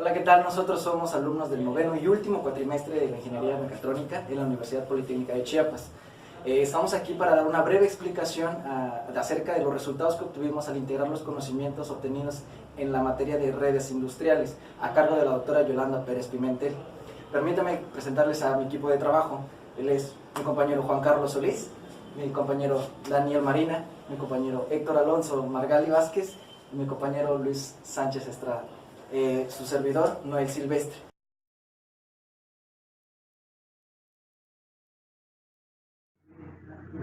Hola, ¿qué tal? Nosotros somos alumnos del noveno y último cuatrimestre de la Ingeniería Mecatrónica en la Universidad Politécnica de Chiapas. Estamos aquí para dar una breve explicación acerca de los resultados que obtuvimos al integrar los conocimientos obtenidos en la materia de redes industriales, a cargo de la doctora Yolanda Pérez Pimentel. Permítame presentarles a mi equipo de trabajo. Él es mi compañero Juan Carlos Solís, mi compañero Daniel Marina, mi compañero Héctor Alonso Margali Vázquez y mi compañero Luis Sánchez Estrada. Su servidor, Noel Silvestre.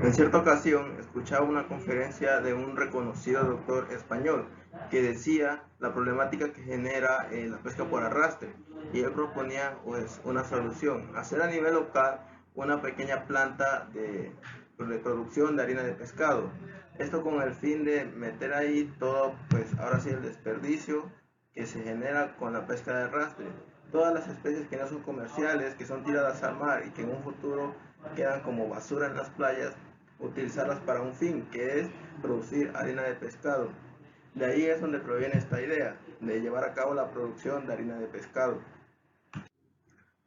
En cierta ocasión escuchaba una conferencia de un reconocido doctor español que decía la problemática que genera la pesca por arrastre, y él proponía pues una solución: hacer a nivel local una pequeña planta de producción de harina de pescado. Esto con el fin de meter ahí todo, pues ahora sí, el desperdicio que se genera con la pesca de arrastre. Todas las especies que no son comerciales, que son tiradas al mar y que en un futuro quedan como basura en las playas, utilizarlas para un fin, que es producir harina de pescado. De ahí es donde proviene esta idea de llevar a cabo la producción de harina de pescado.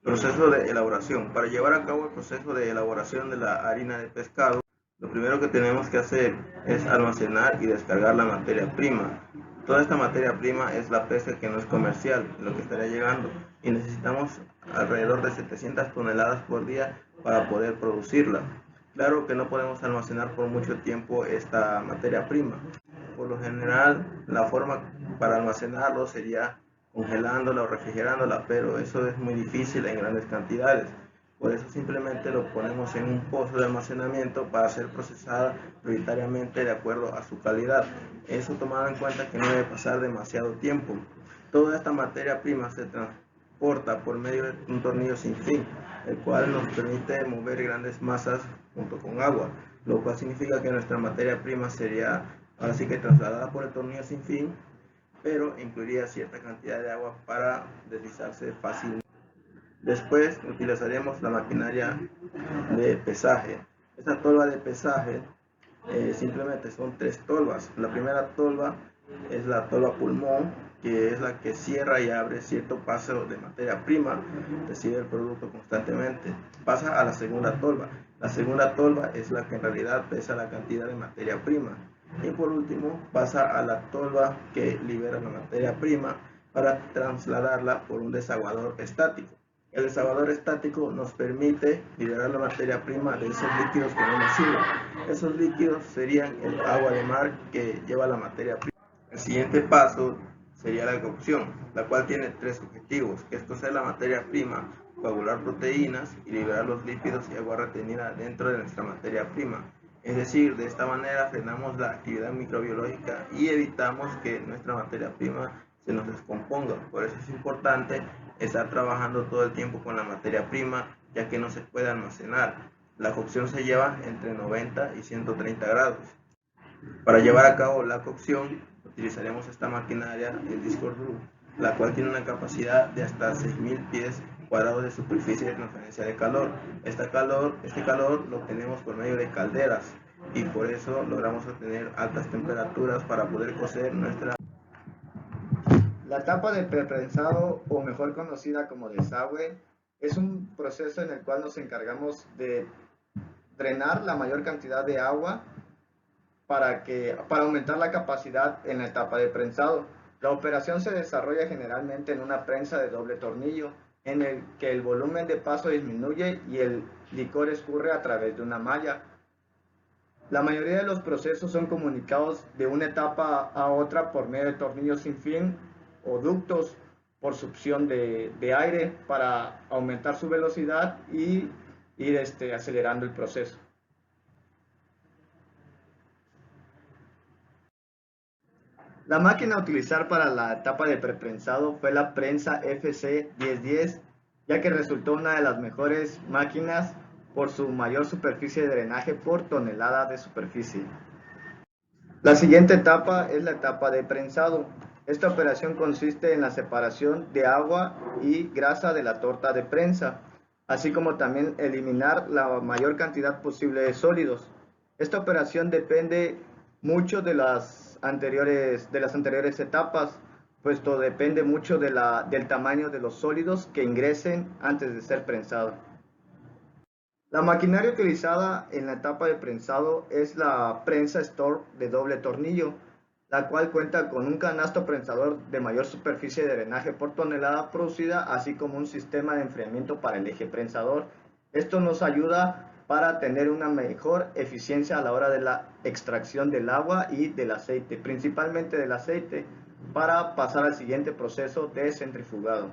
Proceso de elaboración. Para llevar a cabo el proceso de elaboración de la harina de pescado, lo primero que tenemos que hacer es almacenar y descargar la materia prima. Toda esta materia prima es la pesca que no es comercial, lo que estaría llegando, y necesitamos alrededor de 700 toneladas por día para poder producirla. Claro que no podemos almacenar por mucho tiempo esta materia prima. Por lo general, la forma para almacenarlo sería congelándola o refrigerándola, pero eso es muy difícil en grandes cantidades. Por eso simplemente lo ponemos en un pozo de almacenamiento para ser procesada prioritariamente de acuerdo a su calidad. Eso tomando en cuenta que no debe pasar demasiado tiempo. Toda esta materia prima se transporta por medio de un tornillo sin fin, el cual nos permite mover grandes masas junto con agua, lo cual significa que nuestra materia prima sería ahora sí que trasladada por el tornillo sin fin, pero incluiría cierta cantidad de agua para deslizarse fácilmente. Después utilizaremos la maquinaria de pesaje. Esta tolva de pesaje simplemente son 3 tolvas. La primera tolva es la tolva pulmón, que es la que cierra y abre cierto paso de materia prima, recibe el producto constantemente. Pasa a la segunda tolva. La segunda tolva es la que en realidad pesa la cantidad de materia prima. Y por último pasa a la tolva que libera la materia prima para trasladarla por un desaguador estático. El desaguador estático nos permite liberar la materia prima de esos líquidos que no nos sirven. Esos líquidos serían el agua de mar que lleva la materia prima. El siguiente paso sería la cocción, la cual tiene 3 objetivos, que es cocer la materia prima, coagular proteínas y liberar los lípidos y agua retenida dentro de nuestra materia prima. Es decir, de esta manera frenamos la actividad microbiológica y evitamos que nuestra materia prima se nos descomponga. Por eso es importante estar trabajando todo el tiempo con la materia prima, ya que no se puede almacenar. La cocción se lleva entre 90 y 130 grados. Para llevar a cabo la cocción utilizaremos esta maquinaria, el Discord Brew, la cual tiene una capacidad de hasta 6000 pies cuadrados de superficie de transferencia de calor. Este calor lo obtenemos por medio de calderas, y por eso logramos obtener altas temperaturas para poder cocer nuestra. La etapa de preprensado, o mejor conocida como desagüe, es un proceso en el cual nos encargamos de drenar la mayor cantidad de agua para aumentar la capacidad en la etapa de prensado. La operación se desarrolla generalmente en una prensa de doble tornillo, en el que el volumen de paso disminuye y el licor escurre a través de una malla. La mayoría de los procesos son comunicados de una etapa a otra por medio de tornillos sin fin o ductos por succión de aire para aumentar su velocidad y ir acelerando el proceso. La máquina a utilizar para la etapa de preprensado fue la prensa FC1010, ya que resultó una de las mejores máquinas por su mayor superficie de drenaje por tonelada de superficie. La siguiente etapa es la etapa de prensado. Esta operación consiste en la separación de agua y grasa de la torta de prensa, así como también eliminar la mayor cantidad posible de sólidos. Esta operación depende mucho de las anteriores etapas, puesto depende mucho del tamaño de los sólidos que ingresen antes de ser prensado. La maquinaria utilizada en la etapa de prensado es la prensa Stork de doble tornillo, la cual cuenta con un canasto prensador de mayor superficie de drenaje por tonelada producida, así como un sistema de enfriamiento para el eje prensador. Esto nos ayuda para tener una mejor eficiencia a la hora de la extracción del agua y del aceite, principalmente del aceite, para pasar al siguiente proceso de centrifugado.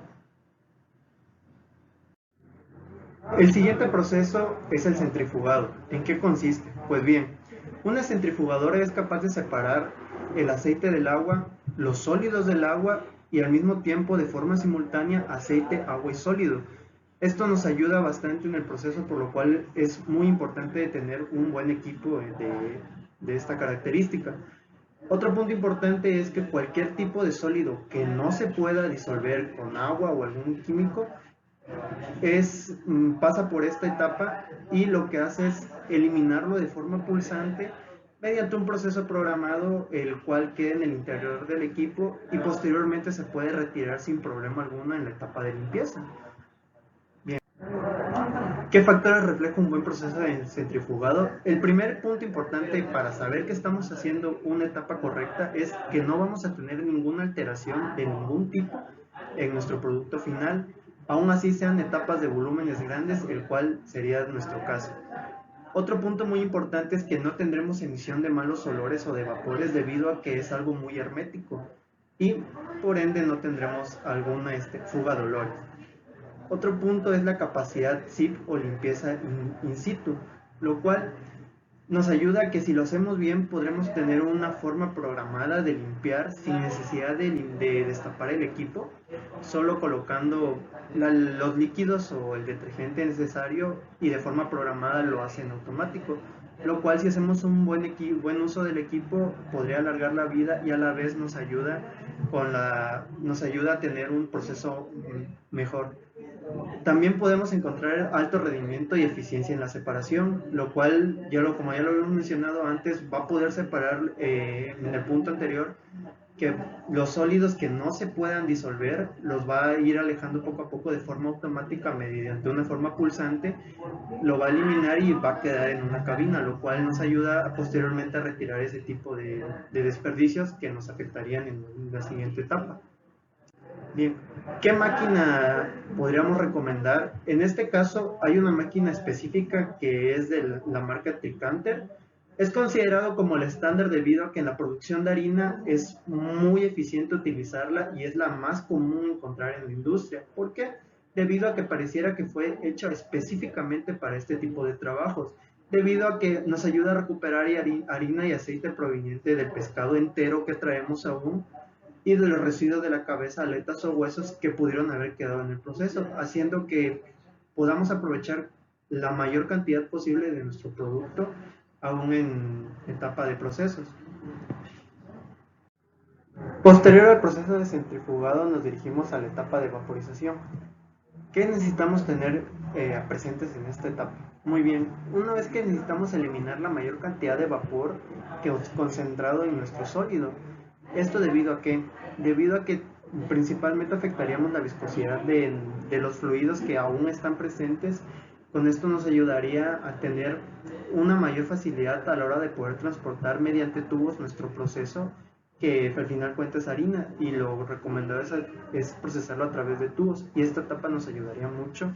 El siguiente proceso es el centrifugado. ¿En qué consiste? Pues bien, una centrifugadora es capaz de separar el aceite del agua, los sólidos del agua y al mismo tiempo de forma simultánea aceite, agua y sólido. Esto nos ayuda bastante en el proceso, por lo cual es muy importante tener un buen equipo de esta característica. Otro punto importante es que cualquier tipo de sólido que no se pueda disolver con agua o algún químico pasa por esta etapa y lo que hace es eliminarlo de forma pulsante mediante un proceso programado, el cual queda en el interior del equipo y posteriormente se puede retirar sin problema alguno en la etapa de limpieza. Bien. ¿Qué factores refleja un buen proceso de centrifugado? El primer punto importante para saber que estamos haciendo una etapa correcta es que no vamos a tener ninguna alteración de ningún tipo en nuestro producto final, aún así sean etapas de volúmenes grandes, el cual sería nuestro caso. Otro punto muy importante es que no tendremos emisión de malos olores o de vapores debido a que es algo muy hermético y por ende no tendremos alguna fuga de olores. Otro punto es la capacidad SIP o limpieza in situ, lo cual nos ayuda a que si lo hacemos bien podremos tener una forma programada de limpiar sin necesidad de destapar el equipo, solo colocando los líquidos o el detergente necesario y de forma programada lo hace en automático, lo cual si hacemos un buen uso del equipo podría alargar la vida y a la vez nos ayuda a tener un proceso mejor. También podemos encontrar alto rendimiento y eficiencia en la separación, lo cual, como ya lo habíamos mencionado antes, va a poder separar en el punto anterior que los sólidos que no se puedan disolver los va a ir alejando poco a poco de forma automática mediante una forma pulsante, lo va a eliminar y va a quedar en una cabina, lo cual nos ayuda posteriormente a retirar ese tipo de desperdicios que nos afectarían en la siguiente etapa. Bien, ¿qué máquina podríamos recomendar? En este caso hay una máquina específica que es de la marca Tricanter. Es considerado como el estándar debido a que en la producción de harina es muy eficiente utilizarla y es la más común encontrar en la industria. ¿Por qué? Debido a que pareciera que fue hecha específicamente para este tipo de trabajos, debido a que nos ayuda a recuperar harina y aceite proveniente del pescado entero que traemos aún y de los residuos de la cabeza, aletas o huesos que pudieron haber quedado en el proceso, haciendo que podamos aprovechar la mayor cantidad posible de nuestro producto aún en etapa de procesos. Posterior al proceso de centrifugado nos dirigimos a la etapa de vaporización. ¿Qué necesitamos tener presentes en esta etapa? Muy bien, una vez que necesitamos eliminar la mayor cantidad de vapor que es concentrado en nuestro sólido. Esto debido a que principalmente afectaríamos la viscosidad de los fluidos que aún están presentes. Con esto nos ayudaría a tener una mayor facilidad a la hora de poder transportar mediante tubos nuestro proceso, que al final cuenta es harina, y lo recomendable es procesarlo a través de tubos, y esta etapa nos ayudaría mucho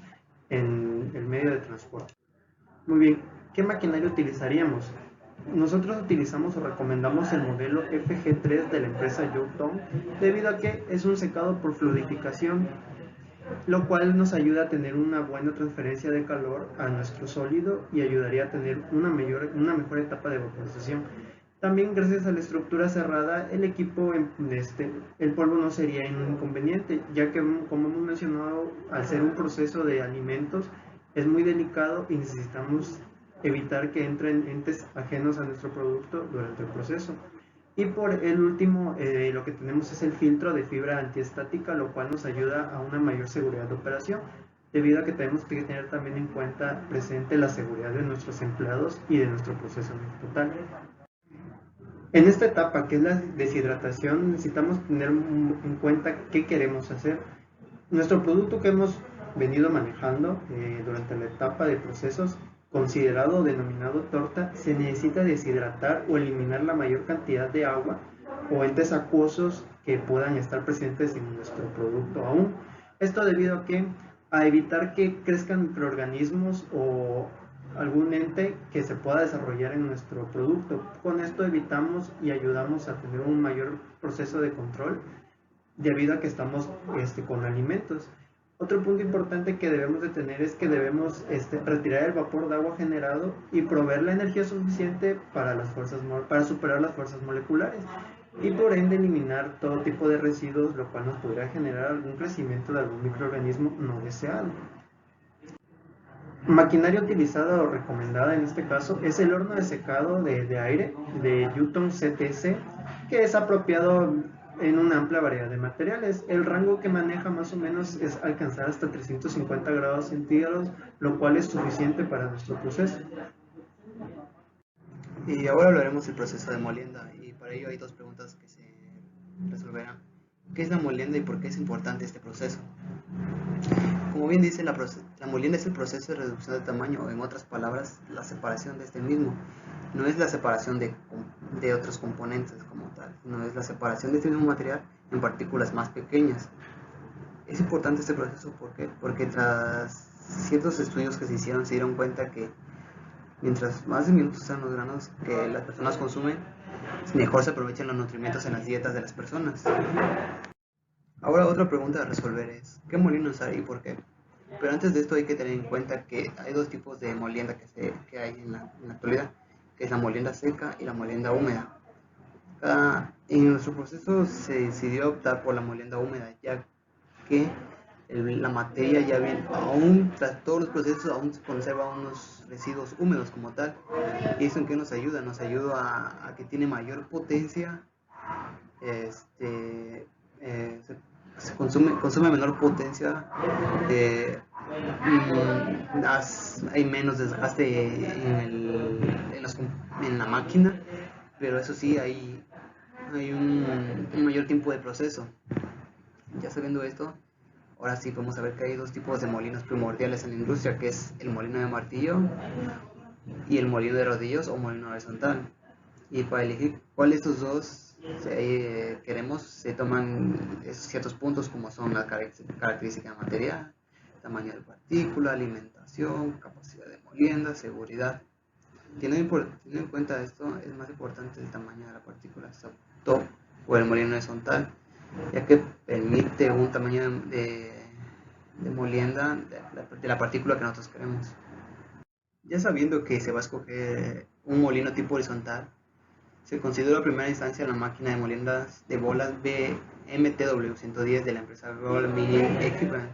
en el medio de transporte. Muy bien, ¿qué maquinaria utilizaríamos? Nosotros utilizamos o recomendamos el modelo FG3 de la empresa Yutong debido a que es un secado por fluidificación, lo cual nos ayuda a tener una buena transferencia de calor a nuestro sólido y ayudaría a tener una mejor etapa de vaporización. También gracias a la estructura cerrada, el equipo, el polvo no sería un inconveniente, ya que como hemos mencionado, al ser un proceso de alimentos es muy delicado y necesitamos evitar que entren entes ajenos a nuestro producto durante el proceso. Y por el último, lo que tenemos es el filtro de fibra antiestática, lo cual nos ayuda a una mayor seguridad de operación, debido a que tenemos que tener también en cuenta presente la seguridad de nuestros empleados y de nuestro proceso en total. En esta etapa, que es la deshidratación, necesitamos tener en cuenta qué queremos hacer. Nuestro producto que hemos venido manejando durante la etapa de procesos, considerado o denominado torta, se necesita deshidratar o eliminar la mayor cantidad de agua o entes acuosos que puedan estar presentes en nuestro producto aún. Esto debido a evitar que crezcan microorganismos o algún ente que se pueda desarrollar en nuestro producto. Con esto evitamos y ayudamos a tener un mayor proceso de control debido a que estamos con alimentos. Otro punto importante que debemos de tener es que debemos retirar el vapor de agua generado y proveer la energía suficiente para superar las fuerzas moleculares y por ende eliminar todo tipo de residuos, lo cual nos podría generar algún crecimiento de algún microorganismo no deseado. Maquinaria utilizada o recomendada en este caso es el horno de secado de aire de Yutong CTC, que es apropiado en una amplia variedad de materiales. El rango que maneja más o menos es alcanzar hasta 350 grados centígrados, lo cual es suficiente para nuestro proceso. Y ahora hablaremos del proceso de molienda, y para ello hay dos preguntas que se resolverán. ¿Qué es la molienda y por qué es importante este proceso? Como bien dice, la molienda es el proceso de reducción de tamaño, o en otras palabras, la separación de este mismo. No es la separación de otros componentes como tal, no es la separación de este mismo material en partículas más pequeñas. Es importante este proceso, ¿por qué? Porque tras ciertos estudios que se hicieron, se dieron cuenta que mientras más diminutos sean los granos que las personas consumen, mejor se aprovechan los nutrimentos en las dietas de las personas. Ahora otra pregunta a resolver es, ¿qué molino usar y por qué? Pero antes de esto hay que tener en cuenta que hay dos tipos de molienda que hay en la actualidad, que es la molienda seca y la molienda húmeda. En nuestro proceso se decidió optar por la molienda húmeda, ya que la materia ya bien, aún tras todos los procesos, aún se conserva unos residuos húmedos como tal. ¿Y eso en qué nos ayuda? Nos ayuda a que tiene mayor potencia, consume menor potencia, hay menos desgaste en la máquina, pero eso sí, hay un mayor tiempo de proceso. Ya sabiendo esto, ahora sí podemos saber que hay dos tipos de molinos primordiales en la industria, que es el molino de martillo y el molino de rodillos o molino horizontal. Y para elegir cuál de estos dos queremos, se toman ciertos puntos como son la característica de material, tamaño de partícula, alimentación, capacidad de molienda, seguridad. Teniendo en cuenta esto, es más importante el tamaño de la partícula top o el molino horizontal, ya que permite un tamaño de molienda de la partícula que nosotros queremos. Ya sabiendo que se va a escoger un molino tipo horizontal, se consideró a primera instancia la máquina de moliendas de bolas BMTW110 de la empresa Global Milling Equipment,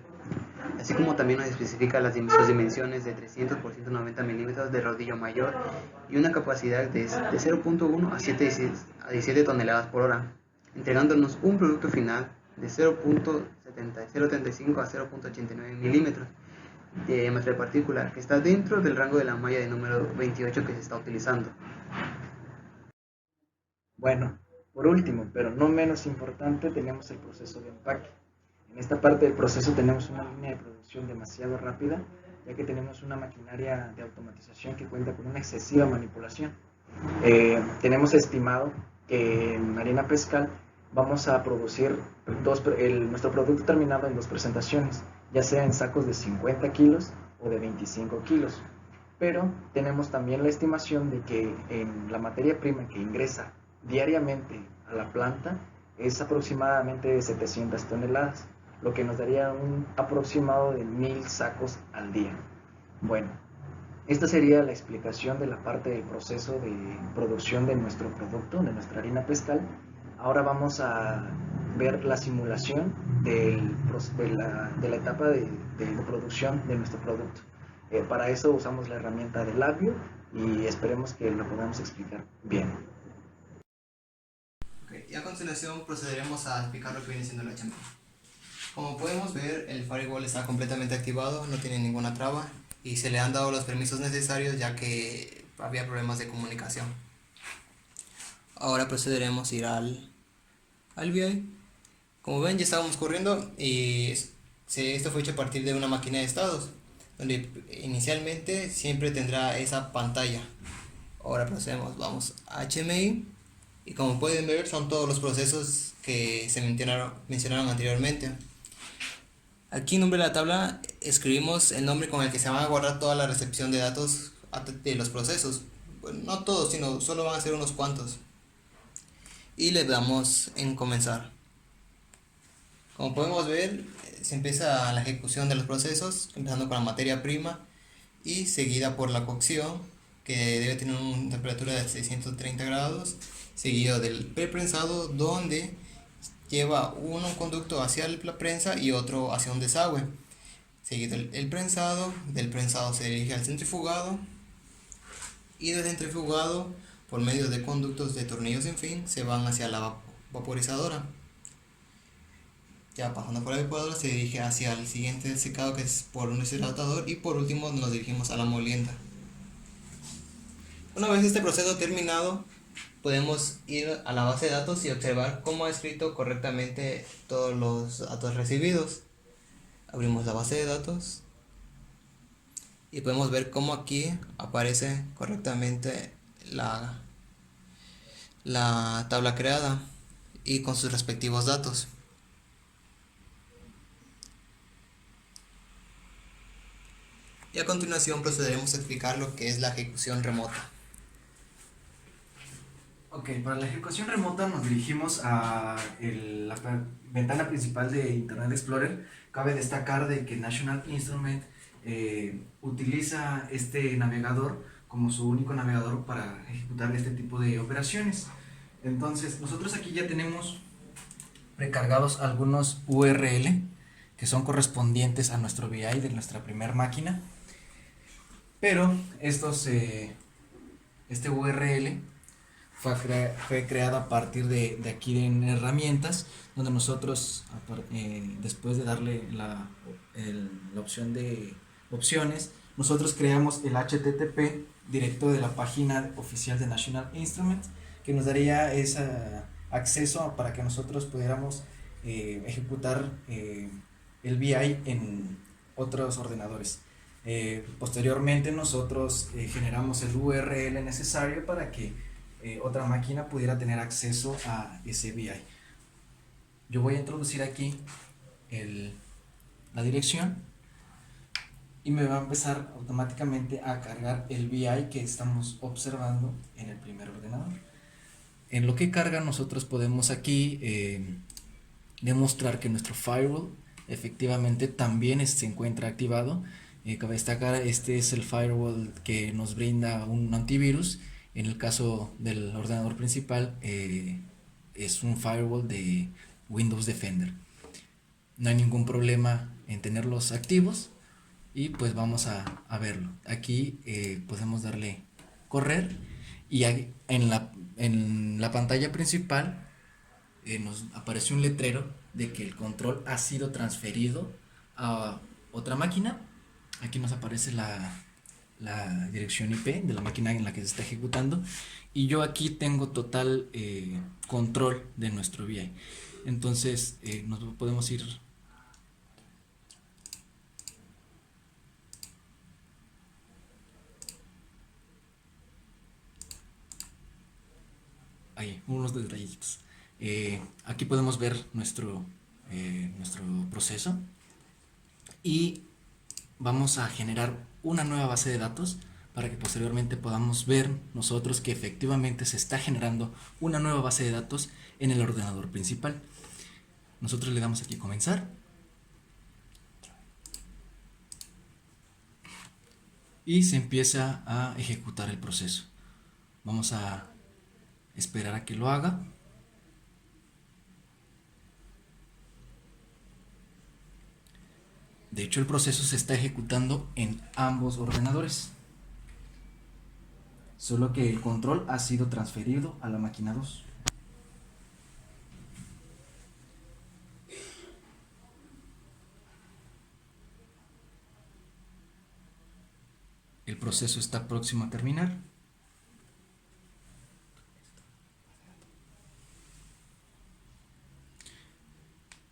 así como también nos especifica sus dimensiones de 300 por 190 milímetros de rodillo mayor y una capacidad de 0.1 a 17 toneladas por hora, entregándonos un producto final de 0.75 a 0.89 milímetros de diámetro de partícula, que está dentro del rango de la malla de número 28 que se está utilizando. Bueno, por último, pero no menos importante, tenemos el proceso de empaque. En esta parte del proceso tenemos una línea de producción demasiado rápida, ya que tenemos una maquinaria de automatización que cuenta con una excesiva manipulación. Tenemos estimado que en harina Pescal vamos a producir nuestro producto terminado en 2 presentaciones, ya sea en sacos de 50 kilos o de 25 kilos. Pero tenemos también la estimación de que en la materia prima que ingresa diariamente a la planta es aproximadamente de 700 toneladas, lo que nos daría un aproximado de 1000 sacos al día. Bueno, esta sería la explicación de la parte del proceso de producción de nuestro producto, de nuestra harina Pescal. Ahora vamos a ver la simulación de la etapa de producción de nuestro producto. Para eso usamos la herramienta de Labview y esperemos que lo podamos explicar bien. Y a continuación procederemos a explicar lo que viene siendo la HMI. Como podemos ver, el firewall está completamente activado, no tiene ninguna traba y se le han dado los permisos necesarios ya que había problemas de comunicación. Ahora procederemos a ir al VI. Como ven, ya estábamos corriendo y esto fue hecho a partir de una máquina de estados, donde inicialmente siempre tendrá esa pantalla. Ahora procedemos, vamos a HMI y como pueden ver son todos los procesos que se mencionaron anteriormente. Aquí en nombre de la tabla escribimos el nombre con el que se va a guardar toda la recepción de datos de los procesos. Bueno, no todos, sino solo van a ser unos cuantos. Y le damos en comenzar. Como podemos ver, se empieza la ejecución de los procesos, empezando con la materia prima y seguida por la cocción, que debe tener una temperatura de 630 grados, seguido del preprensado, donde lleva un conducto hacia la prensa y otro hacia un desagüe. Seguido el prensado, del prensado se dirige al centrifugado y del centrifugado, por medio de conductos de tornillos sin fin, se van hacia la vaporizadora. Ya pasando por la evaporadora se dirige hacia el siguiente secado, que es por un deshidratador, y por último nos dirigimos a la molienda. Una vez este proceso terminado, podemos ir a la base de datos y observar cómo ha escrito correctamente todos los datos recibidos. Abrimos la base de datos y podemos ver cómo aquí aparece correctamente la tabla creada y con sus respectivos datos. Y a continuación procederemos a explicar lo que es la ejecución remota. Ok, para la ejecución remota nos dirigimos a la ventana principal de Internet Explorer. Cabe destacar de que National Instrument utiliza este navegador como su único navegador para ejecutar este tipo de operaciones. Entonces, nosotros aquí ya tenemos precargados algunos URL que son correspondientes a nuestro VI de nuestra primera máquina. Pero este URL fue creado a partir de aquí en herramientas, donde nosotros, después de darle la opción de opciones, nosotros creamos el HTTP directo de la página oficial de National Instruments, que nos daría ese acceso para que nosotros pudiéramos ejecutar el VI en otros ordenadores. Posteriormente nosotros generamos el URL necesario para que otra máquina pudiera tener acceso a ese VI. Yo voy a introducir aquí la dirección y me va a empezar automáticamente a cargar el VI que estamos observando en el primer ordenador. En lo que carga, nosotros podemos aquí demostrar que nuestro firewall efectivamente también se encuentra activado. Cabe destacar, este es el firewall que nos brinda un antivirus. En el caso del ordenador principal, es un firewall de Windows Defender. No hay ningún problema en tenerlos activos y pues vamos a verlo. Aquí podemos darle correr y en la pantalla principal nos aparece un letrero de que el control ha sido transferido a otra máquina. Aquí nos aparece la dirección IP de la máquina en la que se está ejecutando y yo aquí tengo total control de nuestro VI. Entonces nos podemos ir ahí, unos detallitos. Aquí podemos ver nuestro proceso y vamos a generar una nueva base de datos para que posteriormente podamos ver nosotros que efectivamente se está generando una nueva base de datos en el ordenador principal. Nosotros le damos aquí comenzar y se empieza a ejecutar el proceso. Vamos a esperar a que lo haga. De hecho, el proceso se está ejecutando en ambos ordenadores, solo que el control ha sido transferido a la máquina 2. El proceso está próximo a terminar.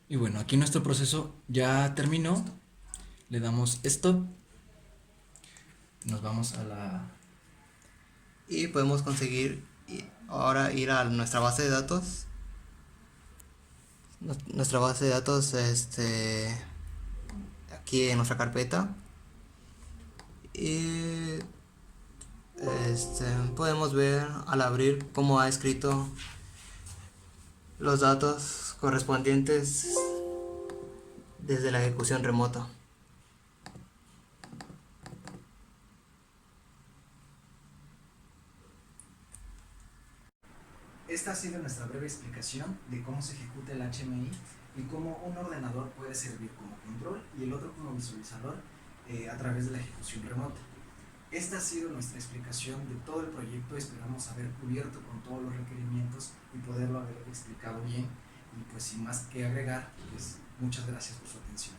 Y bueno, aquí nuestro proceso ya terminó. Le damos stop. Nos vamos a la... Y podemos conseguir ahora ir a nuestra base de datos. Nuestra base de datos, aquí en nuestra carpeta. Y podemos ver al abrir cómo ha escrito los datos correspondientes desde la ejecución remota. Esta ha sido nuestra breve explicación de cómo se ejecuta el HMI y cómo un ordenador puede servir como control y el otro como visualizador a través de la ejecución remota. Esta ha sido nuestra explicación de todo el proyecto. Esperamos haber cubierto con todos los requerimientos y poderlo haber explicado bien. Y pues sin más que agregar, pues muchas gracias por su atención.